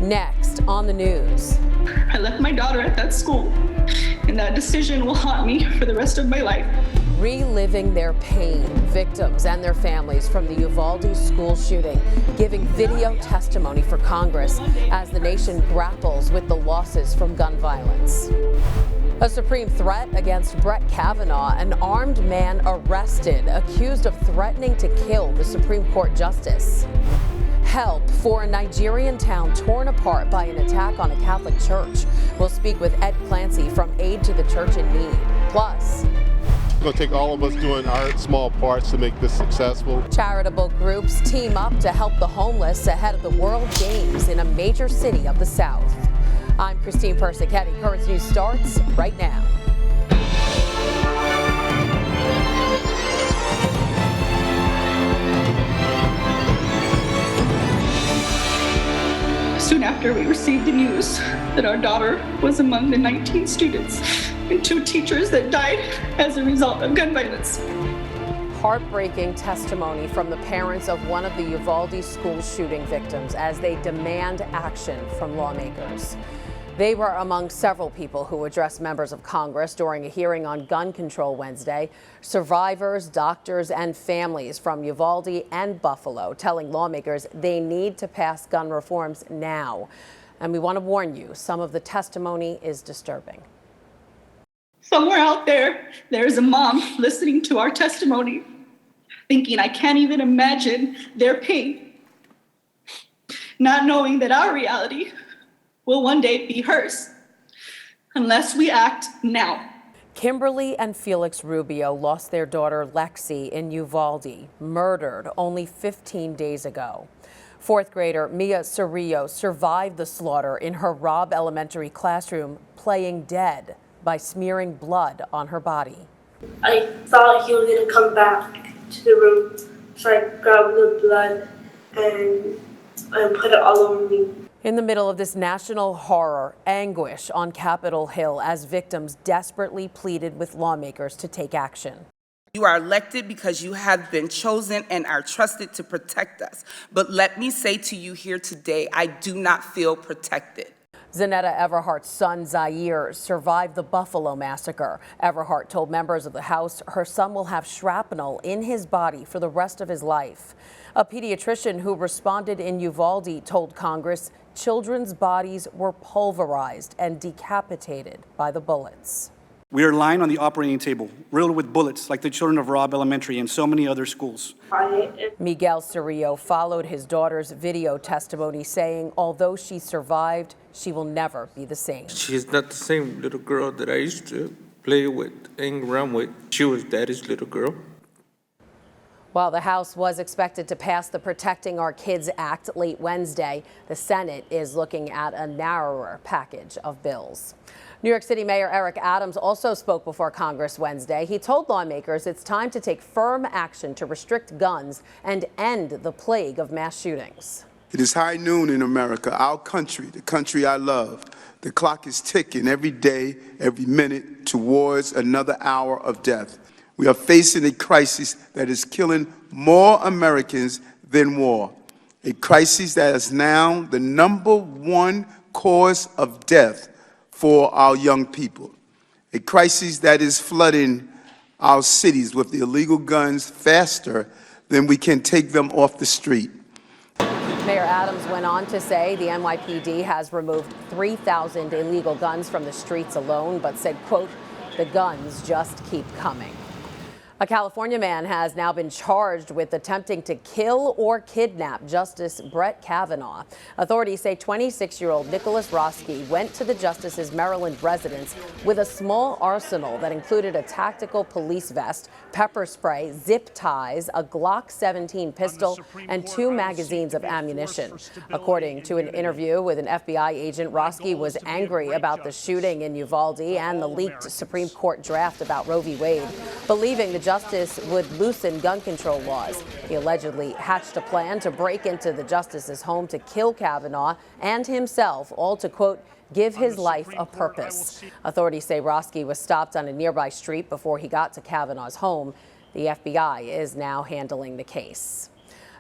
Next on the news. I left my daughter at that school, and that decision will haunt me for the rest of my life. Reliving their pain, victims and their families from the Uvalde school shooting, giving video testimony for Congress as the nation grapples with the losses from gun violence. A supreme threat against Brett Kavanaugh, an armed man arrested, accused of threatening to kill the Supreme Court justice. Help for a Nigerian town torn apart by an attack on a Catholic church. We'll speak with Ed Clancy from Aid to the Church in Need. Plus, it's going to take all of us doing our small parts to make this successful. Charitable groups team up to help the homeless ahead of the World Games in a major city of the South. I'm Christine Persichetti. Current News starts right now. Soon after we received the news that our daughter was among the 19 students and 2 teachers that died as a result of gun violence. Heartbreaking testimony from the parents of one of the Uvalde school shooting victims as they demand action from lawmakers. They were among several people who addressed members of Congress during a hearing on gun control Wednesday. Survivors, doctors, and families from Uvalde and Buffalo telling lawmakers they need to pass gun reforms now. And we want to warn you, some of the testimony is disturbing. Somewhere out there, there's a mom listening to our testimony, thinking, I can't even imagine their pain, not knowing that our reality will one day be hers, unless we act now. Kimberly and Felix Rubio lost their daughter Lexi in Uvalde, murdered only 15 days ago. 4th grader Mia Cerrillo survived the slaughter in her Robb Elementary classroom, playing dead by smearing blood on her body. I thought he was going to come back to the room, so I grabbed the blood and put it all over me. In the middle of this national horror, anguish on Capitol Hill as victims desperately pleaded with lawmakers to take action. You are elected because you have been chosen and are trusted to protect us. But let me say to you here today, I do not feel protected. Zanetta Everhart's son, Zaire, survived the Buffalo massacre. Everhart told members of the House her son will have shrapnel in his body for the rest of his life. A pediatrician who responded in Uvalde told Congress children's bodies were pulverized and decapitated by the bullets. We are lying on the operating table, riddled with bullets like the children of Robb Elementary and so many other schools. Miguel Cerrillo followed his daughter's video testimony, saying although she survived, she will never be the same. She's not the same little girl that I used to play with, hang around with. She was daddy's little girl. While the House was expected to pass the Protecting Our Kids Act late Wednesday, the Senate is looking at a narrower package of bills. New York City Mayor Eric Adams also spoke before Congress Wednesday. He told lawmakers it's time to take firm action to restrict guns and end the plague of mass shootings. It is high noon in America, our country, the country I love. The clock is ticking every day, every minute towards another hour of death. We are facing a crisis that is killing more Americans than war. A crisis that is now the #1 cause of death for our young people. A crisis that is flooding our cities with illegal guns faster than we can take them off the street. Mayor Adams went on to say the NYPD has removed 3,000 illegal guns from the streets alone, but said, quote, the guns just keep coming. A California man has now been charged with attempting to kill or kidnap Justice Brett Kavanaugh. Authorities say 26-year-old Nicholas Roski went to the justice's Maryland residence with a small arsenal that included a tactical police vest, pepper spray, zip ties, a Glock 17 pistol, and 2 magazines of ammunition. According to an interview with an FBI agent, Roski was angry about the shooting in Uvalde and the leaked Supreme Court draft about Roe v. Wade, believing the justice would loosen gun control laws. He allegedly hatched a plan to break into the justice's home to kill Kavanaugh and himself, all to, quote, give his life a purpose. Authorities say Roski was stopped on a nearby street before he got to Kavanaugh's home. The FBI is now handling the case.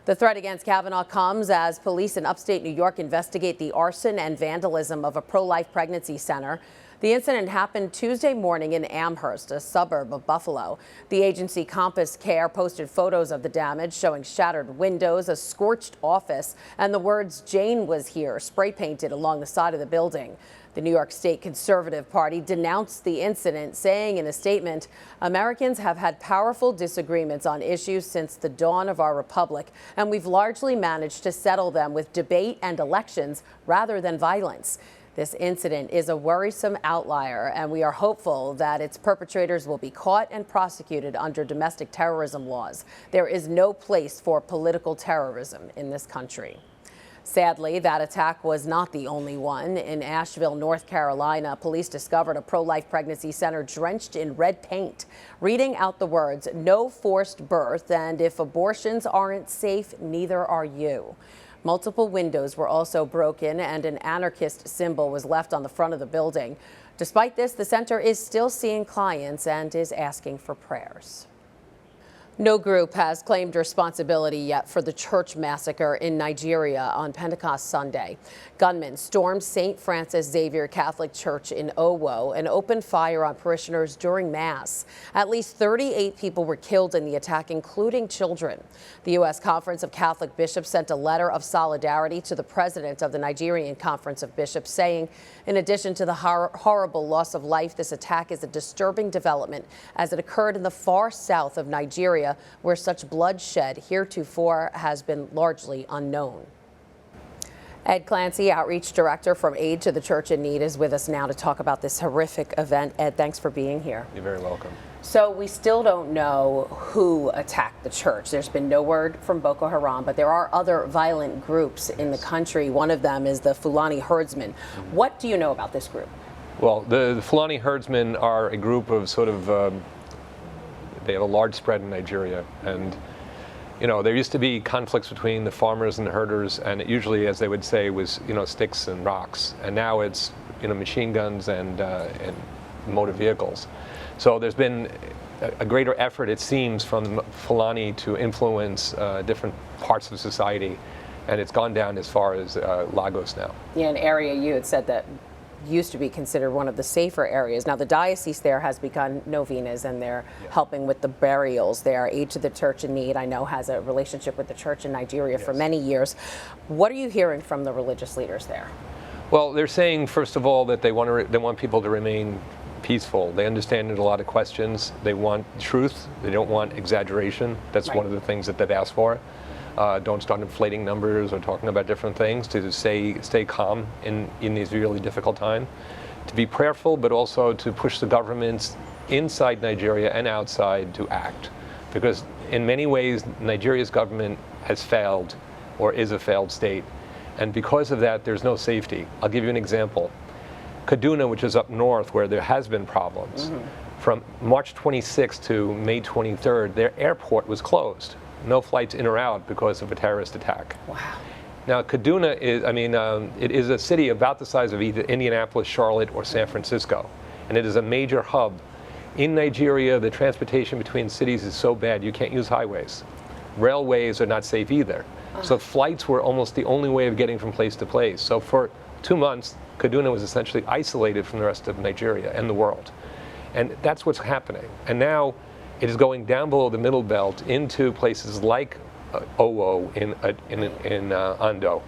The threat against Kavanaugh comes as police in upstate New York investigate the arson and vandalism of a pro-life pregnancy center. The incident happened Tuesday morning in Amherst, a suburb of Buffalo. The agency Compass Care posted photos of the damage showing shattered windows, a scorched office, and the words "Jane was here" spray painted along the side of the building. The New York State Conservative Party denounced the incident, saying in a statement, "Americans have had powerful disagreements on issues since the dawn of our republic, and we've largely managed to settle them with debate and elections rather than violence." This incident is a worrisome outlier, and we are hopeful that its perpetrators will be caught and prosecuted under domestic terrorism laws. There is no place for political terrorism in this country. Sadly, that attack was not the only one. In Asheville, North Carolina, police discovered a pro-life pregnancy center drenched in red paint, reading out the words, "No forced birth, and if abortions aren't safe, neither are you." Multiple windows were also broken, and an anarchist symbol was left on the front of the building. Despite this, the center is still seeing clients and is asking for prayers. No group has claimed responsibility yet for the church massacre in Nigeria on Pentecost Sunday. Gunmen stormed St. Francis Xavier Catholic Church in Owo and opened fire on parishioners during Mass. At least 38 people were killed in the attack, including children. The U.S. Conference of Catholic Bishops sent a letter of solidarity to the president of the Nigerian Conference of Bishops, saying, in addition to the horrible loss of life, this attack is a disturbing development as it occurred in the far south of Nigeria, where such bloodshed heretofore has been largely unknown. Ed Clancy, Outreach Director from Aid to the Church in Need, is with us now to talk about this horrific event. Ed, thanks for being here. You're very welcome. So we still don't know who attacked the church. There's been no word from Boko Haram, but there are other violent groups in the country. One of them is the Fulani herdsmen. What do you know about this group? Well, the Fulani herdsmen are a group of they have a large spread in Nigeria, and there used to be conflicts between the farmers and the herders, and it usually, as they would say, was sticks and rocks, and now it's machine guns and motor vehicles. So there's been a greater effort, it seems, from Fulani to influence different parts of society, and it's gone down as far as Lagos now. Yeah, an area you had said that used to be considered one of the safer areas. Now the diocese there has begun novenas, and they're helping with the burials there. Aid to the Church in Need, I know, has a relationship with the church in Nigeria for many years. What are you hearing from the religious leaders there? Well, they're saying, first of all, that they want people to remain peaceful. They understand there's a lot of questions. They want truth. They don't want exaggeration. That's one of the things that they've asked for. Don't start inflating numbers or talking about different things, to stay calm in these really difficult times, to be prayerful, but also to push the governments inside Nigeria and outside to act. Because in many ways, Nigeria's government has failed or is a failed state. And because of that, there's no safety. I'll give you an example. Kaduna, which is up north where there has been problems, from March 26th to May 23rd, their airport was closed. No flights in or out because of a terrorist attack. Wow. Now, Kaduna is, it is a city about the size of either Indianapolis, Charlotte, or San Francisco. And it is a major hub. In Nigeria, the transportation between cities is so bad, you can't use highways. Railways are not safe either. So flights were almost the only way of getting from place to place. So for 2 months, Kaduna was essentially isolated from the rest of Nigeria and the world. And that's what's happening. And now, it is going down below the middle belt into places like Owo in Ondo,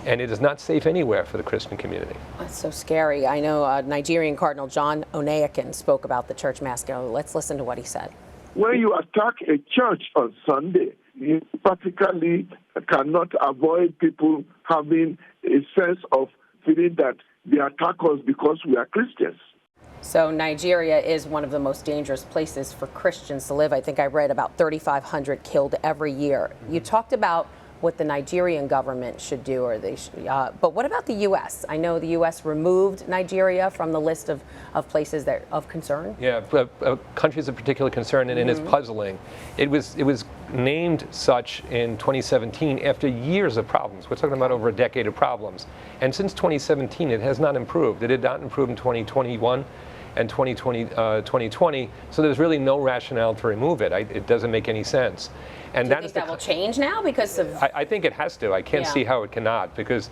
and it is not safe anywhere for the Christian community. That's so scary. I know Nigerian Cardinal John Onayakin spoke about the church massacre. Let's listen to what he said. When you attack a church on Sunday, you practically cannot avoid people having a sense of feeling that they attack us because we are Christians. So Nigeria is one of the most dangerous places for Christians to live. I think I read about 3,500 killed every year. You talked about what the Nigerian government should do, or but what about the U.S.? I know the U.S. removed Nigeria from the list of places that of concern. Yeah, countries of particular concern, and it's puzzling. It was named such in 2017 after years of problems. We're talking about over a decade of problems, and since 2017, it has not improved. It did not improve in 2021. and 2020. So there's really no rationale to remove it. It doesn't make any sense. And Do you think that will change now because of? I think it has to. I can't see how it cannot, because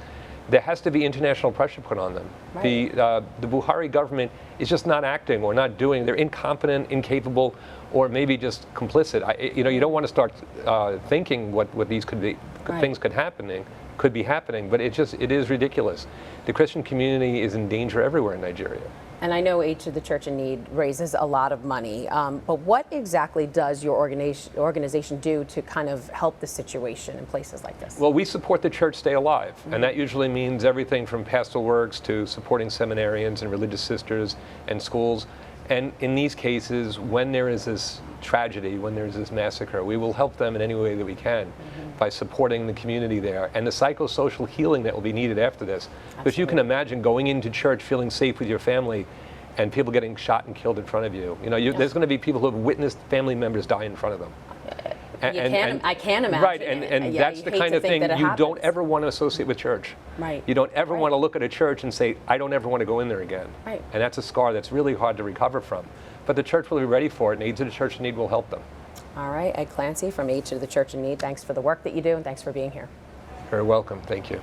there has to be international pressure put on them. Right. The Buhari government is just not acting or not doing. They're incompetent, incapable, or maybe just complicit. You don't want to start thinking what these could be. Things could be happening, but it is ridiculous. The Christian community is in danger everywhere in Nigeria. And I know Aid to the Church in Need raises a lot of money, but what exactly does your organization do to kind of help the situation in places like this? Well, we support the church stay alive, and that usually means everything from pastoral works to supporting seminarians and religious sisters and schools. And in these cases, when there is this tragedy, when there is this massacre, we will help them in any way that we can by supporting the community there and the psychosocial healing that will be needed after this. Because you can imagine going into church feeling safe with your family and people getting shot and killed in front of you. There's going to be people who have witnessed family members die in front of them. I can't imagine. Right, and that's the kind of thing you don't ever want to associate with church. Right. You don't ever want to look at a church and say, I don't ever want to go in there again. Right. And that's a scar that's really hard to recover from. But the church will be ready for it, and Aid to the Church in Need will help them. All right, Ed Clancy from Aid to the Church in Need, thanks for the work that you do, and thanks for being here. You're welcome. Thank you.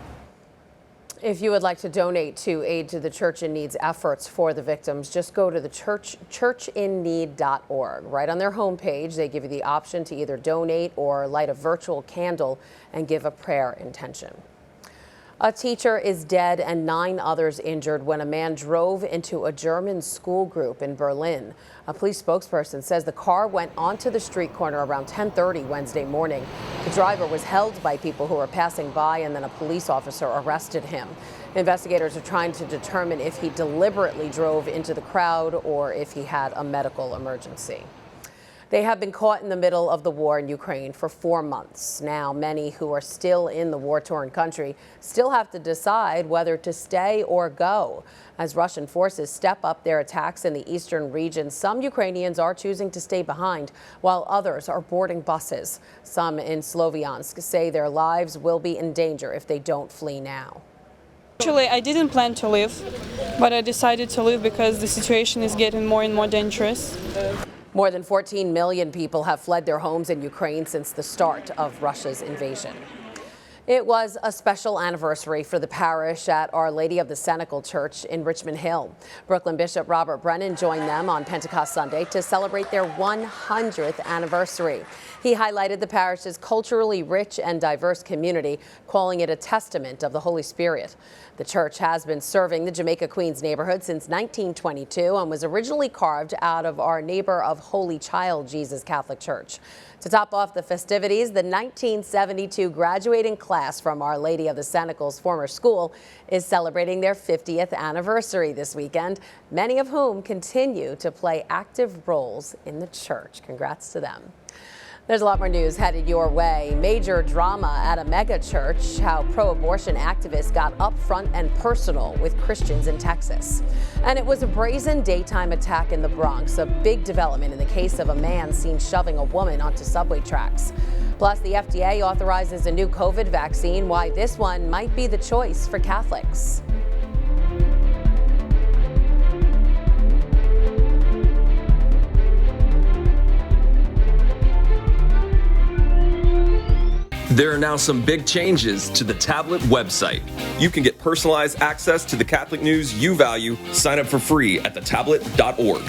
If you would like to donate to Aid to the Church in Need's efforts for the victims, just go to the churchinneed.org. Right on their homepage, they give you the option to either donate or light a virtual candle and give a prayer intention. A teacher is dead and 9 others injured when a man drove into a German school group in Berlin. A police spokesperson says the car went onto the street corner around 10:30 Wednesday morning. The driver was held by people who were passing by, and then a police officer arrested him. Investigators are trying to determine if he deliberately drove into the crowd or if he had a medical emergency. They have been caught in the middle of the war in Ukraine for 4 months. Now, many who are still in the war-torn country still have to decide whether to stay or go. As Russian forces step up their attacks in the eastern region, some Ukrainians are choosing to stay behind, while others are boarding buses. Some in Sloviansk say their lives will be in danger if they don't flee now. Actually, I didn't plan to leave, but I decided to leave because the situation is getting more and more dangerous. More than 14 million people have fled their homes in Ukraine since the start of Russia's invasion. It was a special anniversary for the parish at Our Lady of the Cenacle Church in Richmond Hill. Brooklyn Bishop Robert Brennan joined them on Pentecost Sunday to celebrate their 100th anniversary. He highlighted the parish's culturally rich and diverse community, calling it a testament of the Holy Spirit. The church has been serving the Jamaica Queens neighborhood since 1922 and was originally carved out of Our Neighbor of Holy Child Jesus Catholic Church. To top off the festivities, the 1972 graduating class from Our Lady of the Cenacle's former school is celebrating their 50th anniversary this weekend, many of whom continue to play active roles in the church. Congrats to them. There's a lot more news headed your way. Major drama at a mega church, how pro-abortion activists got up front and personal with Christians in Texas. And it was a brazen daytime attack in the Bronx, a big development in the case of a man seen shoving a woman onto subway tracks. Plus, the FDA authorizes a new COVID vaccine, why this one might be the choice for Catholics. There are now some big changes to the tablet website. You can get personalized access to the Catholic news you value. Sign up for free at thetablet.org.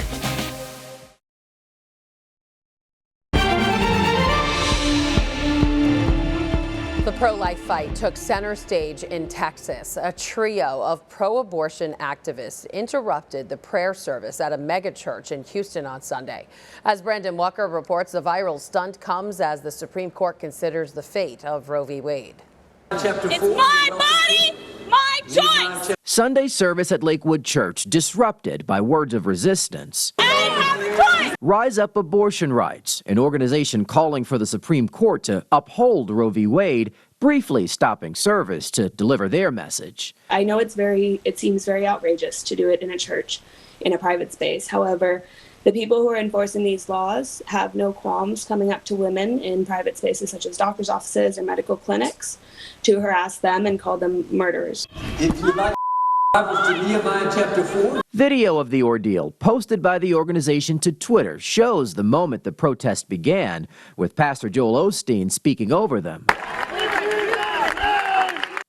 The pro-life fight took center stage in Texas. A trio of pro-abortion activists interrupted the prayer service at a megachurch in Houston on Sunday. As Brandon Walker reports, the viral stunt comes as the Supreme Court considers the fate of Roe v. Wade. It's my body, my choice. Sunday service at Lakewood Church disrupted by words of resistance. Rise Up Abortion Rights, an organization calling for the Supreme Court to uphold Roe v. Wade, briefly stopping service to deliver their message. I know it seems very outrageous to do it in a church, in a private space. However, the people who are enforcing these laws have no qualms coming up to women in private spaces such as doctors' offices or medical clinics to harass them and call them murderers. If you like To Nehemiah chapter 4. Video of the ordeal posted by the organization to Twitter shows the moment the protest began, with Pastor Joel Osteen speaking over them.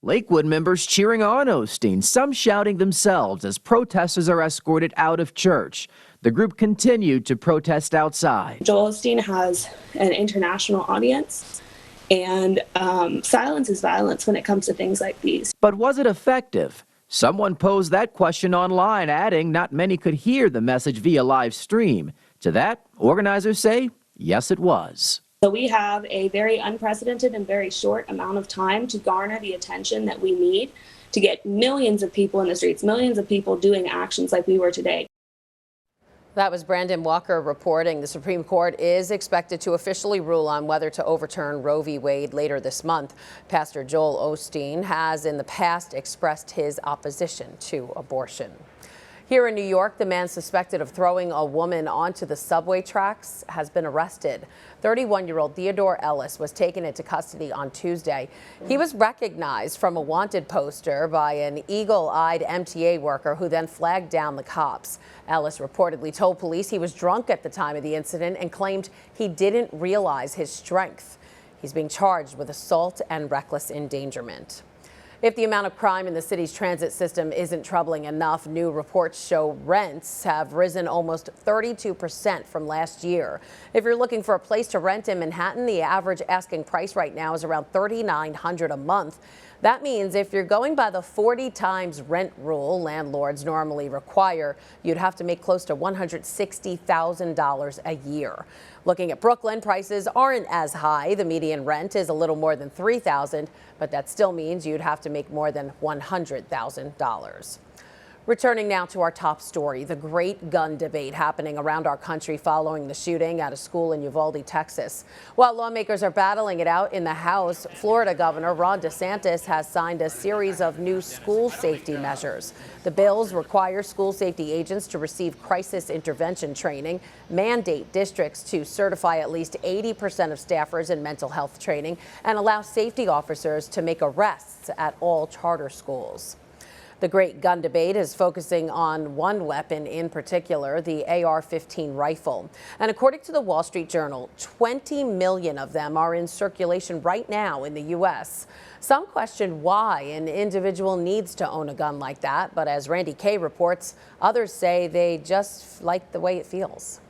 Lakewood members cheering on Osteen, some shouting themselves as protesters are escorted out of church. The group continued to protest outside. Joel Osteen has an international audience, and silence is violence when it comes to things like these. But was it effective? Someone posed that question online, adding not many could hear the message via live stream. To that, organizers say, yes, it was. So we have a very unprecedented and very short amount of time to garner the attention that we need to get millions of people in the streets, millions of people doing actions like we were today. That was Brandon Walker reporting. The Supreme Court is expected to officially rule on whether to overturn Roe v. Wade later this month. Pastor Joel Osteen has in the past expressed his opposition to abortion. Here in New York, the man suspected of throwing a woman onto the subway tracks has been arrested. 31-year-old Theodore Ellis was taken into custody on Tuesday. He was recognized from a wanted poster by an eagle-eyed MTA worker who then flagged down the cops. Ellis reportedly told police he was drunk at the time of the incident and claimed he didn't realize his strength. He's being charged with assault and reckless endangerment. If the amount of crime in the city's transit system isn't troubling enough, new reports show rents have risen almost 32% from last year. If you're looking for a place to rent in Manhattan, the average asking price right now is around $3,900 a month. That means if you're going by the 40 times rent rule landlords normally require, you'd have to make close to $160,000 a year. Looking at Brooklyn, prices aren't as high. The median rent is a little more than $3,000, but that still means you'd have to make more than $100,000. Returning now to our top story, the great gun debate happening around our country following the shooting at a school in Uvalde, Texas. While lawmakers are battling it out in the House, Florida Governor Ron DeSantis has signed a series of new school safety measures. The bills require school safety agents to receive crisis intervention training, mandate districts to certify at least 80% of staffers in mental health training, and allow safety officers to make arrests at all charter schools. The great gun debate is focusing on one weapon in particular, the AR-15 rifle. And according to the Wall Street Journal, 20 million of them are in circulation right now in the U.S. Some question why an individual needs to own a gun like that. But as Randy Kay reports, others say they just like the way it feels.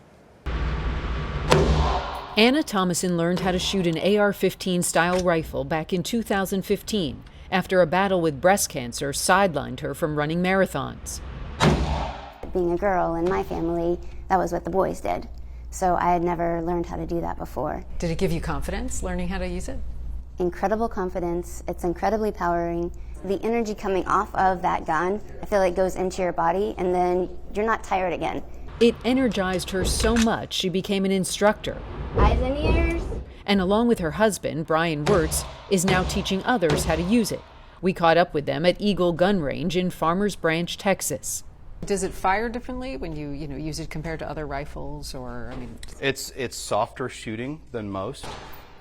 Anna Thomason learned how to shoot an AR-15 style rifle back in 2015. After a battle with breast cancer sidelined her from running marathons. Being a girl in my family, that was what the boys did. So I had never learned how to do that before. Did it give you confidence, learning how to use it? Incredible confidence. It's incredibly empowering. The energy coming off of that gun, I feel like goes into your body and then you're not tired again. It energized her so much she became an instructor. Eyes and ears. And along with her husband, Brian Wirtz, is now teaching others how to use it. We caught up with them at Eagle Gun Range in Farmers Branch, Texas. Does it fire differently when you use it compared to other rifles, or It's softer shooting than most.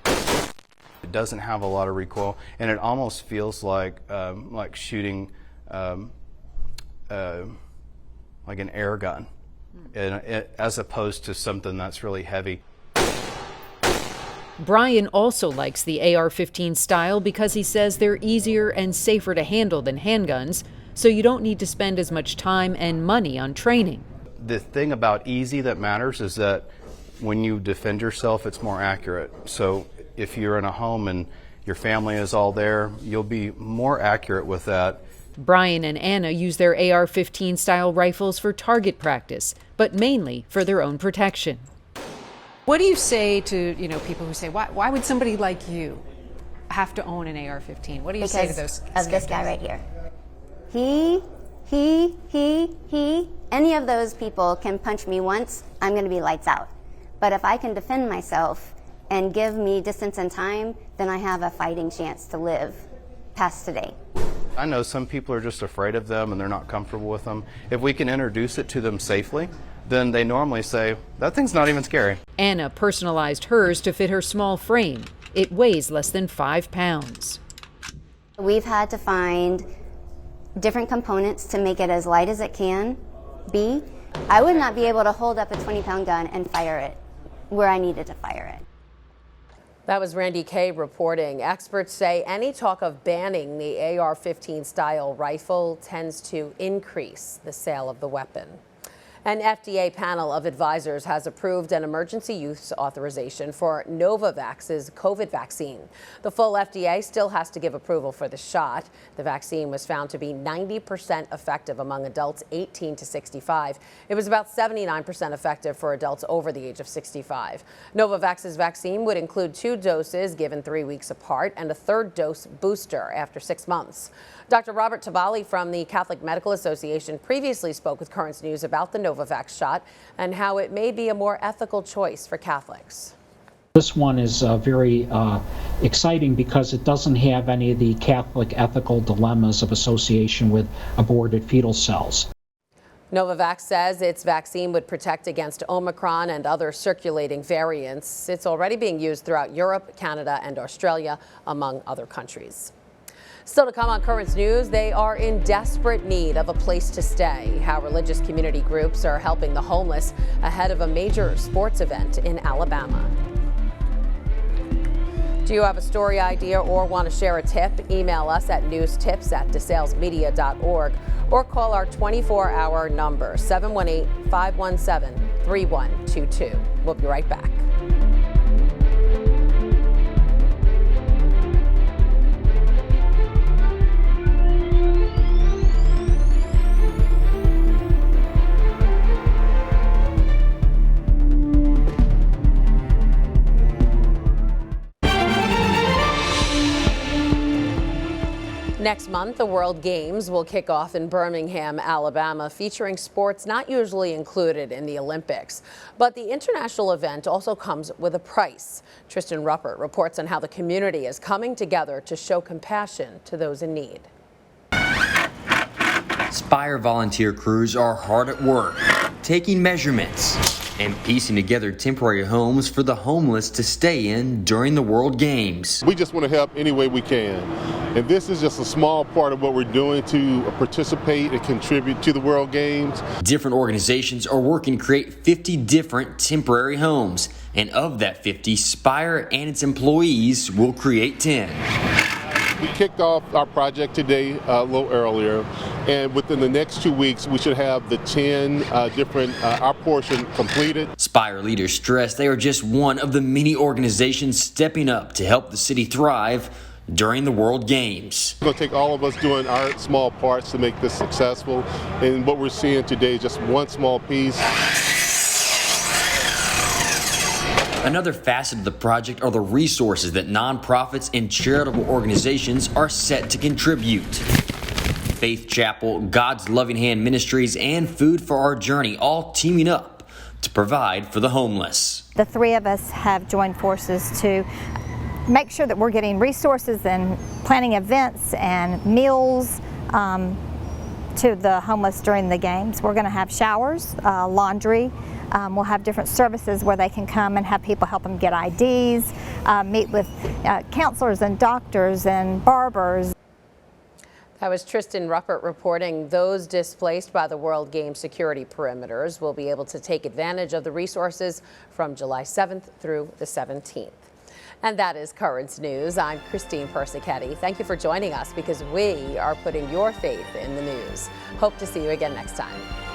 It doesn't have a lot of recoil, and it almost feels like shooting like an air gun, as opposed to something that's really heavy. Brian also likes the AR-15 style because he says they're easier and safer to handle than handguns, so you don't need to spend as much time and money on training. The thing about easy that matters is that when you defend yourself, it's more accurate. So if you're in a home and your family is all there, you'll be more accurate with that. Brian and Anna use their AR-15 style rifles for target practice, but mainly for their own protection. what do you say to people who say, why would somebody like you have to own an AR-15? What do you say to those? Because of this guy right here. He, any of those people can punch me once, I'm going to be lights out. But if I can defend myself and give me distance and time, then I have a fighting chance to live past today. I know some people are just afraid of them and they're not comfortable with them. If we can introduce it to them safely, then they normally say, that thing's not even scary. Anna personalized hers to fit her small frame. It weighs less than 5 pounds. We've had to find different components to make it as light as it can be, I would not be able to hold up a 20-pound gun and fire it where I needed to fire it. That was Randy Kay reporting. Experts say any talk of banning the AR-15 style rifle tends to increase the sale of the weapon. An FDA panel of advisors has approved an emergency use authorization for Novavax's COVID vaccine. The full FDA still has to give approval for the shot. The vaccine was found to be 90% effective among adults 18 to 65. It was about 79% effective for adults over the age of 65. Novavax's vaccine would include 2 doses given 3 weeks apart and a 3rd dose booster after 6 months. Dr. Robert Tabali from the Catholic Medical Association previously spoke with Currents News about the Novavax shot and how it may be a more ethical choice for Catholics. This one is very exciting because it doesn't have any of the Catholic ethical dilemmas of association with aborted fetal cells. Novavax says its vaccine would protect against Omicron and other circulating variants. It's already being used throughout Europe, Canada, and Australia, among other countries. Still to come on Currents News, they are in desperate need of a place to stay. How religious community groups are helping the homeless ahead of a major sports event in Alabama. Do you have a story idea or want to share a tip? Email us at newstips@desalesmedia.org or call our 24-hour number, 718-517-3122. We'll be right back. Next month, the World Games will kick off in Birmingham, Alabama, featuring sports not usually included in the Olympics. But the international event also comes with a price. Tristan Ruppert reports on how the community is coming together to show compassion to those in need. Spire volunteer crews are hard at work, taking measurements and piecing together temporary homes for the homeless to stay in during the World Games. We just want to help any way we can. And this is just a small part of what we're doing to participate and contribute to the World Games. Different organizations are working to create 50 different temporary homes. And of that 50, Spire and its employees will create 10. We kicked off our project today a little earlier, and within the next 2 weeks, we should have the 10 our portion completed. Spire leaders stress they are just one of the many organizations stepping up to help the city thrive during the World Games. It's going to take all of us doing our small parts to make this successful, and what we're seeing today is just one small piece. Another facet of the project are the resources that nonprofits and charitable organizations are set to contribute. Faith Chapel, God's Loving Hand Ministries, and Food for Our Journey all teaming up to provide for the homeless. The 3 of us have joined forces to make sure that we're getting resources and planning events and meals to the homeless during the games. We're going to have showers, laundry. We'll have different services where they can come and have people help them get IDs, meet with counselors and doctors and barbers. That was Tristan Ruppert reporting. Those displaced by the World Games security perimeters will be able to take advantage of the resources from July 7th through the 17th. And that is Currents News. I'm Christine Persichetti. Thank you for joining us because we are putting your faith in the news. Hope to see you again next time.